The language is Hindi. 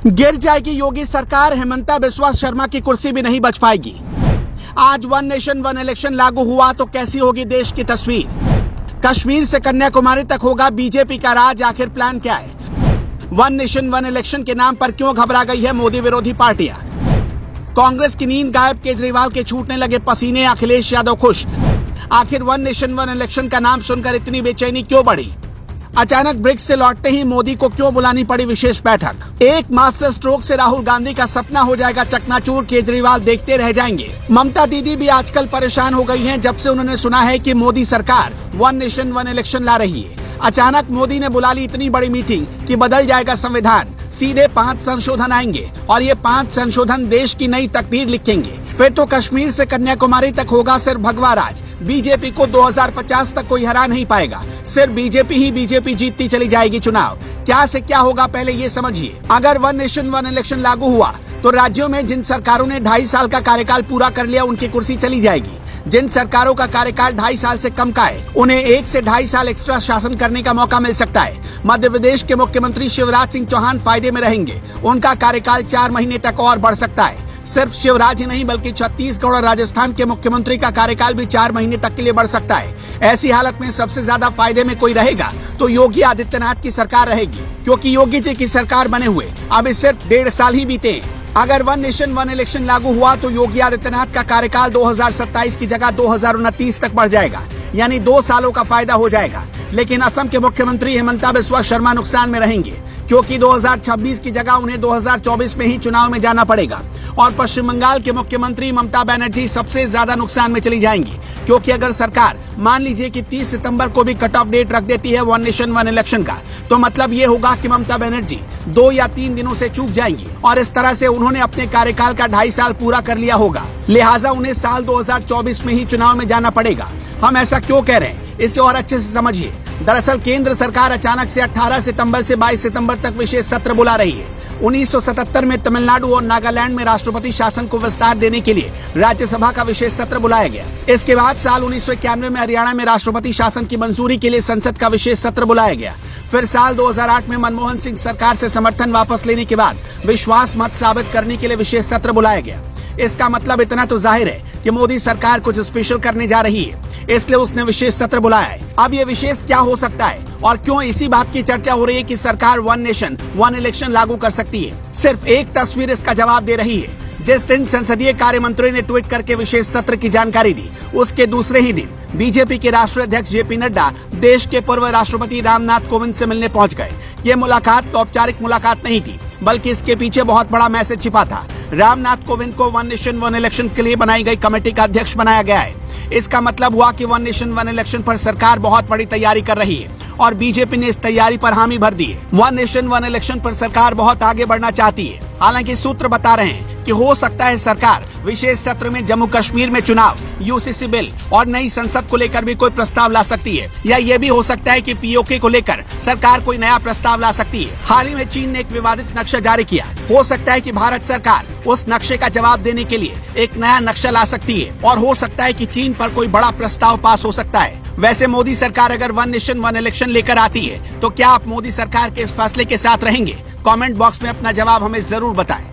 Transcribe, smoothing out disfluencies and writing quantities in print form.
गिर जाएगी योगी सरकार, हेमंता बिस्वा शर्मा की कुर्सी भी नहीं बच पाएगी। आज वन नेशन वन इलेक्शन लागू हुआ तो कैसी होगी देश की तस्वीर। कश्मीर से कन्याकुमारी तक होगा बीजेपी का राज, आखिर प्लान क्या है। वन नेशन वन इलेक्शन के नाम पर क्यों घबरा गई है मोदी विरोधी पार्टियां। कांग्रेस की नींद गायब, केजरीवाल के छूटने लगे पसीने, अखिलेश यादव खुश। आखिर वन नेशन वन इलेक्शन का नाम सुनकर इतनी बेचैनी क्यों बढ़ी। अचानक ब्रिक्स से लौटते ही मोदी को क्यों बुलानी पड़ी विशेष बैठक। एक मास्टर स्ट्रोक से राहुल गांधी का सपना हो जाएगा चकनाचूर, केजरीवाल देखते रह जाएंगे। ममता दीदी भी आजकल परेशान हो गई हैं जब से उन्होंने सुना है कि मोदी सरकार वन नेशन वन इलेक्शन ला रही है। अचानक मोदी ने बुला ली इतनी बड़ी मीटिंग कि बदल जाएगा संविधान, सीधे 5 संशोधन आएंगे और ये 5 संशोधन देश की नई तकदीर लिखेंगे। फिर तो कश्मीर से कन्याकुमारी तक होगा सिर्फ भगवा राज। बीजेपी को 2050 तक कोई हरा नहीं पाएगा, सिर्फ बीजेपी जीतती चली जाएगी चुनाव। क्या से क्या होगा पहले ये समझिए। अगर वन नेशन वन इलेक्शन लागू हुआ तो राज्यों में जिन सरकारों ने 2.5 साल का कार्यकाल पूरा कर लिया उनकी कुर्सी चली जाएगी। जिन सरकारों का कार्यकाल 2.5 साल से कम का है उन्हें 1 से 2.5 साल एक्स्ट्रा शासन करने का मौका मिल सकता है। मध्य प्रदेश के मुख्यमंत्री शिवराज सिंह चौहान फायदे में रहेंगे, उनका कार्यकाल 4 महीने तक और बढ़ सकता है। सिर्फ शिवराज ही नहीं बल्कि छत्तीसगढ़ और राजस्थान के मुख्यमंत्री का कार्यकाल भी 4 महीने तक के लिए बढ़ सकता है। ऐसी हालत में सबसे ज्यादा फायदे में कोई रहेगा तो योगी आदित्यनाथ की सरकार रहेगी, क्योंकि योगी जी की सरकार बने हुए अभी सिर्फ 1.5 साल ही बीते। अगर वन नेशन वन इलेक्शन लागू हुआ तो योगी आदित्यनाथ का कार्यकाल 2027 की जगह 2029 तक बढ़ जाएगा, यानी 2 सालों का फायदा हो जाएगा। लेकिन असम के मुख्यमंत्री हेमंता बिस्वा शर्मा नुकसान में रहेंगे, क्योंकि 2026 की जगह उन्हें 2024 में ही चुनाव में जाना पड़ेगा। और पश्चिम बंगाल के मुख्यमंत्री ममता बनर्जी सबसे ज्यादा नुकसान में चली जाएंगी, क्योंकि अगर सरकार मान लीजिए कि 30 सितंबर को भी कट ऑफ डेट रख देती है वन नेशन वन इलेक्शन का, तो मतलब ये होगा कि ममता बनर्जी 2 या 3 दिनों से चूक जाएंगी और इस तरह से उन्होंने अपने कार्यकाल का 2.5 साल पूरा कर लिया होगा। लिहाजा उन्हें साल 2024 में ही चुनाव में जाना पड़ेगा। हम ऐसा क्यों कह रहे हैं इसे और अच्छे से समझिए। दरअसल केंद्र सरकार अचानक से 18 सितंबर से 22 सितंबर तक विशेष सत्र बुला रही है। 1977 में तमिलनाडु और नागालैंड में राष्ट्रपति शासन को विस्तार देने के लिए राज्यसभा का विशेष सत्र बुलाया गया। इसके बाद साल 1991 में हरियाणा में राष्ट्रपति शासन की मंजूरी के लिए संसद का विशेष सत्र बुलाया गया। फिर साल 2008 में मनमोहन सिंह सरकार से समर्थन वापस लेने के बाद विश्वास मत साबित करने के लिए विशेष सत्र बुलाया गया। इसका मतलब इतना तो जाहिर है कि मोदी सरकार कुछ स्पेशल करने जा रही है, इसलिए उसने विशेष सत्र बुलाया है। अब ये विशेष क्या हो सकता है और क्यों इसी बात की चर्चा हो रही है कि सरकार वन नेशन वन इलेक्शन लागू कर सकती है। सिर्फ एक तस्वीर इसका जवाब दे रही है। जिस दिन संसदीय कार्य मंत्री ने ट्वीट करके विशेष सत्र की जानकारी दी, उसके दूसरे ही दिन बीजेपी के राष्ट्रीय अध्यक्ष जेपी नड्डा देश के पूर्व राष्ट्रपति रामनाथ कोविंद से मिलने पहुंच गए। ये मुलाकात औपचारिक मुलाकात नहीं थी, बल्कि इसके पीछे बहुत बड़ा मैसेज छिपा था। रामनाथ कोविंद को वन नेशन वन इलेक्शन के लिए बनाई गई कमेटी का अध्यक्ष बनाया गया है। इसका मतलब हुआ कि वन नेशन वन इलेक्शन पर सरकार बहुत बड़ी तैयारी कर रही है और बीजेपी ने इस तैयारी पर हामी भर दी है। वन नेशन वन इलेक्शन पर सरकार बहुत आगे बढ़ना चाहती है। हालांकि सूत्र बता रहे हैं कि हो सकता है सरकार विशेष सत्र में जम्मू कश्मीर में चुनाव, यूसीसी बिल और नई संसद को लेकर भी कोई प्रस्ताव ला सकती है, या ये भी हो सकता है कि पीओके को लेकर सरकार कोई नया प्रस्ताव ला सकती है। हाल ही में चीन ने एक विवादित नक्शा जारी किया, हो सकता है कि भारत सरकार उस नक्शे का जवाब देने के लिए एक नया नक्शा ला सकती है और हो सकता है कि चीन पर कोई बड़ा प्रस्ताव पास हो सकता है। वैसे मोदी सरकार अगर वन नेशन वन इलेक्शन लेकर आती है तो क्या आप मोदी सरकार के इस फैसले के साथ रहेंगे? कमेंट बॉक्स में अपना जवाब हमें जरूर बताएं।